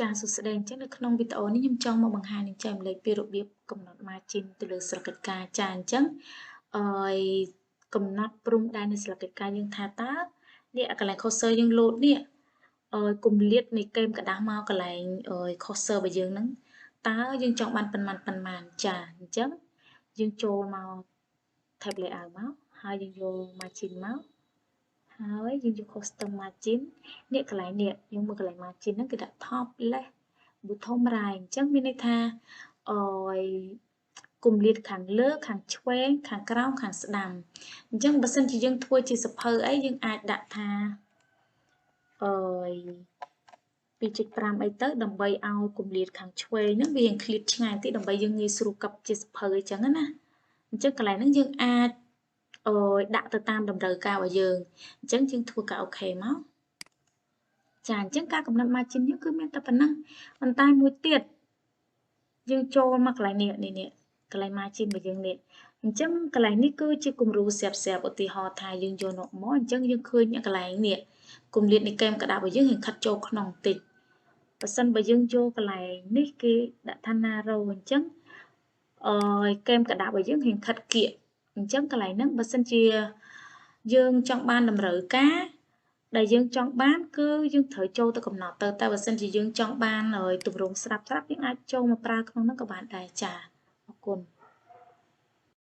ចាសួស្តីអញ្ចឹងនៅក្នុងវីដេអូនេះខ្ញុំចង់មកបង្ហាញនិងចែករំលែកពីរបៀបកំណត់ margin ទៅលើស្រកិច្ចការចាអញ្ចឹងអឺកំណត់ព្រំដែននៃស្រកិច្ចការយើងថាតើនេះកន្លែង cursor យើង load នេះគម្លាតនៃគែមកណ្ដាស់មកកន្លែងcursor របស់យើងហ្នឹងតើយើងចង់បានប៉ុន្មានចាអញ្ចឹងយើងចូលមក tab layout មកហើយយើងយក margin មកហើយយើងយក custom margin នេះកន្លែងនេះយើងមើលកន្លែង margin ហ្នឹងគេដាក់ top left bottom right អញ្ចឹងមានន័យថាអឺគម្លាតខាងលើខាងឆ្វេងខាងក្រោមខាងស្ដាំអញ្ចឹងបើសិនជាយើងធ្វើជាសភៅអីយើងអាចដាក់ថាអឺ 2.5 អីទៅដើម្បីឲ្យគម្លាតខាងឆ្វេងហ្នឹងវាឃ្លាតឆ្ងាយតិចដើម្បីយើងងាយស្រួលកັບជាសភៅអញ្ចឹងណាអញ្ចឹងកន្លែងហ្នឹងយើងអាចដាក់ទៅតាមតម្រូវការរបស់យើងអញ្ចឹងយើងធ្វើការអូខេមកចាអញ្ចឹងការកំណត់ margin យើងគឺមានតែប៉ុណ្ណឹងប៉ុន្តែមួយទៀតយើងចូលមកកន្លែងនេះកន្លែង margin របស់យើងនេះអញ្ចឹងកន្លែងនេះគឺជាគំរូស្រាប់ឧទាហរណ៍ថាយើងយកនោះមកអញ្ចឹងយើងឃើញកន្លែងនេះគម្លាតនៃគែមកណ្ដាប់របស់យើងខិតចូលក្នុងបន្តិចបើសិនបើយើងយកកន្លែងនេះគេដាក់ថា narrow អញ្ចឹងគែមកណ្ដាប់របស់យើងខិតគៀកអញ្ចឹងកន្លែងហ្នឹងបើសិនជាយើងចង់បានតម្រូវការដែលយើងចង់បានគឺយើងត្រូវចូលទៅកំណត់ទៅតែបើសិនជាយើងចង់បានទម្រង់ស្រាប់យើងអាចចូលមកប្រើក្នុងហ្នឹងក៏បានដែរចាអរគុណ